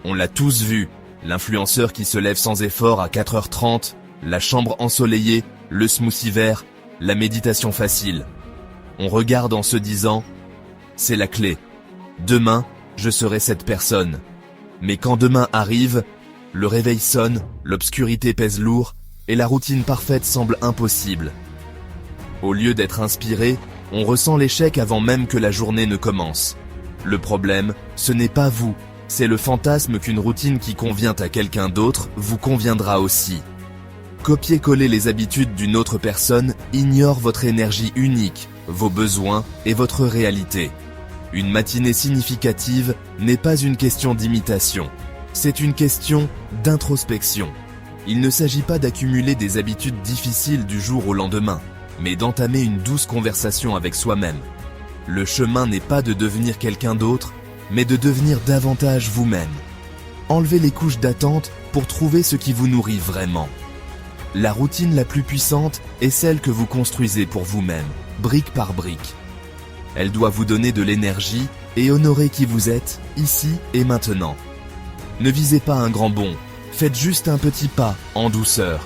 On l'a tous vu, l'influenceur qui se lève sans effort à 4h30, la chambre ensoleillée, le smoothie vert, la méditation facile. On regarde en se disant « c'est la clé. Demain, je serai cette personne. » Mais quand demain arrive, le réveil sonne, l'obscurité pèse lourd et la routine parfaite semble impossible. Au lieu d'être inspiré, on ressent l'échec avant même que la journée ne commence. Le problème, ce n'est pas vous, c'est le fantasme qu'une routine qui convient à quelqu'un d'autre vous conviendra aussi. Copier-coller les habitudes d'une autre personne ignore votre énergie unique, vos besoins et votre réalité. Une matinée significative n'est pas une question d'imitation, c'est une question d'introspection. Il ne s'agit pas d'accumuler des habitudes difficiles du jour au lendemain, mais d'entamer une douce conversation avec soi-même. Le chemin n'est pas de devenir quelqu'un d'autre, mais de devenir davantage vous-même. Enlevez les couches d'attente pour trouver ce qui vous nourrit vraiment. La routine la plus puissante est celle que vous construisez pour vous-même, brique par brique. Elle doit vous donner de l'énergie et honorer qui vous êtes, ici et maintenant. Ne visez pas un grand bond, faites juste un petit pas, en douceur.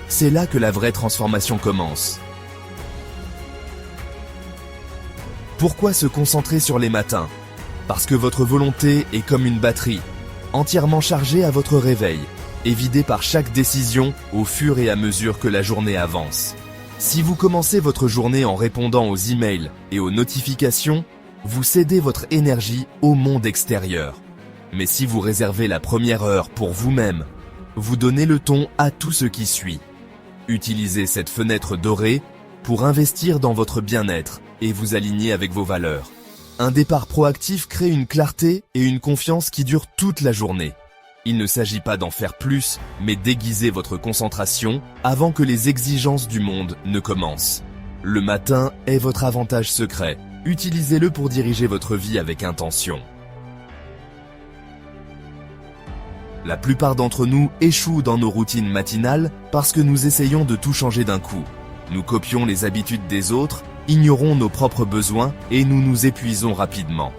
C'est là que la vraie transformation commence. Pourquoi se concentrer sur les matins? Parce que votre volonté est comme une batterie, entièrement chargée à votre réveil, et vidée par chaque décision au fur et à mesure que la journée avance. Si vous commencez votre journée en répondant aux emails et aux notifications, vous cédez votre énergie au monde extérieur. Mais si vous réservez la première heure pour vous-même, vous donnez le ton à tout ce qui suit. Utilisez cette fenêtre dorée pour investir dans votre bien-être et vous aligner avec vos valeurs. Un départ proactif crée une clarté et une confiance qui durent toute la journée. Il ne s'agit pas d'en faire plus, mais d'aiguiser votre concentration avant que les exigences du monde ne commencent. Le matin est votre avantage secret. Utilisez-le pour diriger votre vie avec intention. La plupart d'entre nous échouent dans nos routines matinales parce que nous essayons de tout changer d'un coup. Nous copions les habitudes des autres, ignorons nos propres besoins et nous nous épuisons rapidement.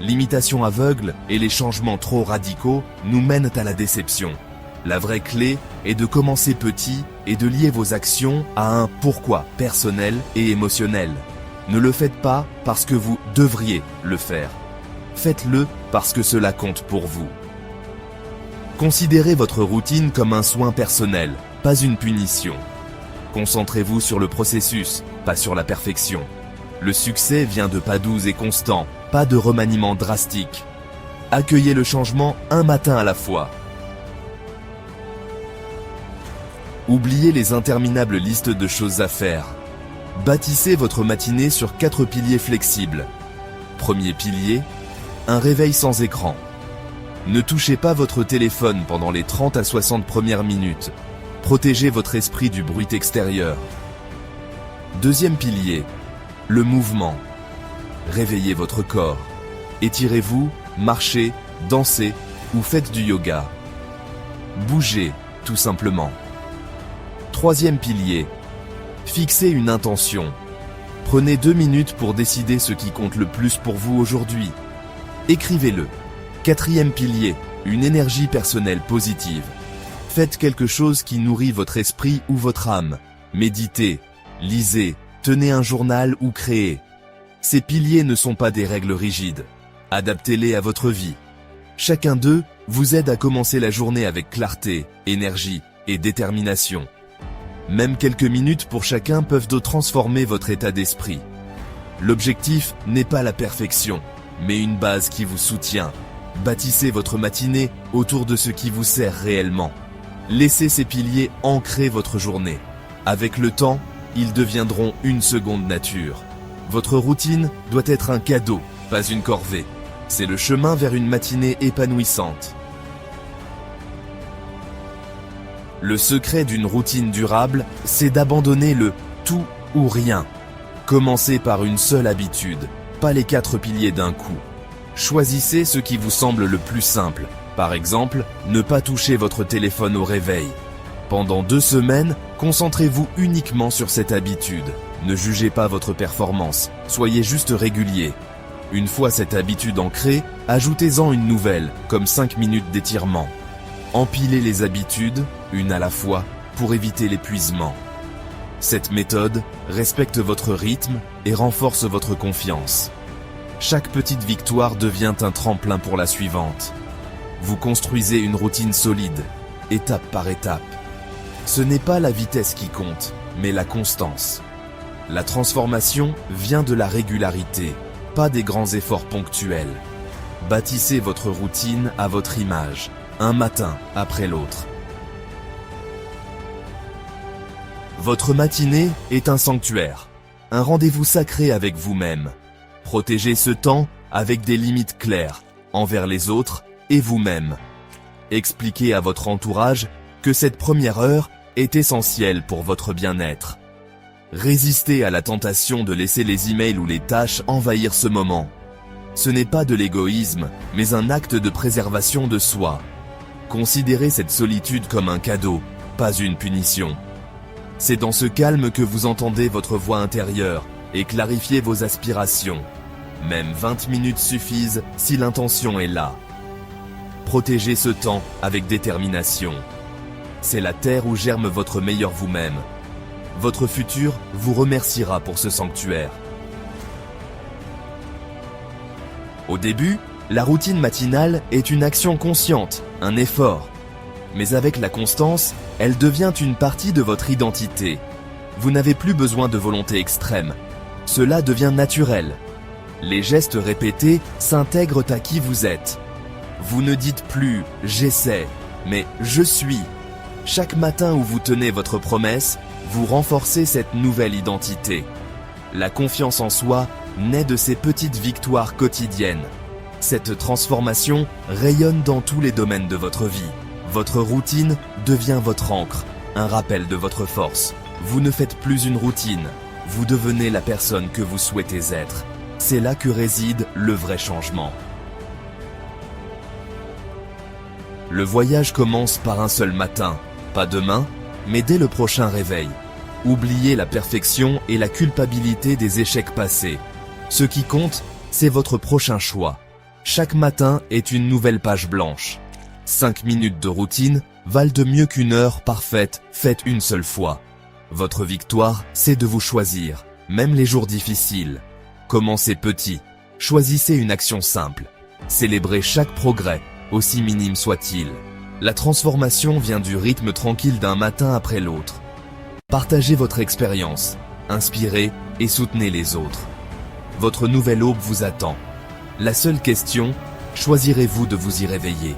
L'imitation aveugle et les changements trop radicaux nous mènent à la déception. La vraie clé est de commencer petit et de lier vos actions à un pourquoi personnel et émotionnel. Ne le faites pas parce que vous devriez le faire. Faites-le parce que cela compte pour vous. Considérez votre routine comme un soin personnel, pas une punition. Concentrez-vous sur le processus, pas sur la perfection. Le succès vient de pas doux et constants, pas de remaniements drastiques. Accueillez le changement un matin à la fois. Oubliez les interminables listes de choses à faire. Bâtissez votre matinée sur 4 piliers flexibles. Premier pilier, un réveil sans écran. Ne touchez pas votre téléphone pendant les 30 à 60 premières minutes. Protégez votre esprit du bruit extérieur. Deuxième pilier, le mouvement. Réveillez votre corps. Étirez-vous, marchez, dansez ou faites du yoga. Bougez, tout simplement. Troisième pilier, fixez une intention. Prenez 2 minutes pour décider ce qui compte le plus pour vous aujourd'hui. Écrivez-le. Quatrième pilier, une énergie personnelle positive. Faites quelque chose qui nourrit votre esprit ou votre âme. Méditez, lisez, tenez un journal ou créez. Ces piliers ne sont pas des règles rigides. Adaptez-les à votre vie. Chacun d'eux vous aide à commencer la journée avec clarté, énergie et détermination. Même quelques minutes pour chacun peuvent transformer votre état d'esprit. L'objectif n'est pas la perfection, mais une base qui vous soutient. Bâtissez votre matinée autour de ce qui vous sert réellement. Laissez ces piliers ancrer votre journée. Avec le temps, ils deviendront une seconde nature. Votre routine doit être un cadeau, pas une corvée. C'est le chemin vers une matinée épanouissante. Le secret d'une routine durable, c'est d'abandonner le tout ou rien. Commencez par une seule habitude, pas les 4 piliers d'un coup. Choisissez ce qui vous semble le plus simple. Par exemple, ne pas toucher votre téléphone au réveil. Pendant 2 semaines, concentrez-vous uniquement sur cette habitude. Ne jugez pas votre performance, soyez juste régulier. Une fois cette habitude ancrée, ajoutez-en une nouvelle, comme 5 minutes d'étirement. Empilez les habitudes, une à la fois, pour éviter l'épuisement. Cette méthode respecte votre rythme et renforce votre confiance. Chaque petite victoire devient un tremplin pour la suivante. Vous construisez une routine solide, étape par étape. Ce n'est pas la vitesse qui compte, mais la constance. La transformation vient de la régularité, pas des grands efforts ponctuels. Bâtissez votre routine à votre image, un matin après l'autre. Votre matinée est un sanctuaire, un rendez-vous sacré avec vous-même. Protégez ce temps avec des limites claires, envers les autres et vous-même. Expliquez à votre entourage que cette première heure est essentielle pour votre bien-être. Résistez à la tentation de laisser les emails ou les tâches envahir ce moment. Ce n'est pas de l'égoïsme, mais un acte de préservation de soi. Considérez cette solitude comme un cadeau, pas une punition. C'est dans ce calme que vous entendez votre voix intérieure et clarifiez vos aspirations. Même 20 minutes suffisent si l'intention est là. Protégez ce temps avec détermination. C'est la terre où germe votre meilleur vous-même. Votre futur vous remerciera pour ce sanctuaire. Au début, la routine matinale est une action consciente, un effort. Mais avec la constance, elle devient une partie de votre identité. Vous n'avez plus besoin de volonté extrême. Cela devient naturel. Les gestes répétés s'intègrent à qui vous êtes. Vous ne dites plus « j'essaie », mais « je suis ». Chaque matin où vous tenez votre promesse, vous renforcez cette nouvelle identité. La confiance en soi naît de ces petites victoires quotidiennes. Cette transformation rayonne dans tous les domaines de votre vie. Votre routine devient votre ancre, un rappel de votre force. Vous ne faites plus une routine, vous devenez la personne que vous souhaitez être. C'est là que réside le vrai changement. Le voyage commence par un seul matin, pas demain, mais dès le prochain réveil. Oubliez la perfection et la culpabilité des échecs passés. Ce qui compte, c'est votre prochain choix. Chaque matin est une nouvelle page blanche. 5 minutes de routine valent de mieux qu'une heure parfaite faite une seule fois. Votre victoire, c'est de vous choisir, même les jours difficiles. Commencez petit. Choisissez une action simple. Célébrez chaque progrès, aussi minime soit-il. La transformation vient du rythme tranquille d'un matin après l'autre. Partagez votre expérience, inspirez et soutenez les autres. Votre nouvelle aube vous attend. La seule question, choisirez-vous de vous y réveiller ?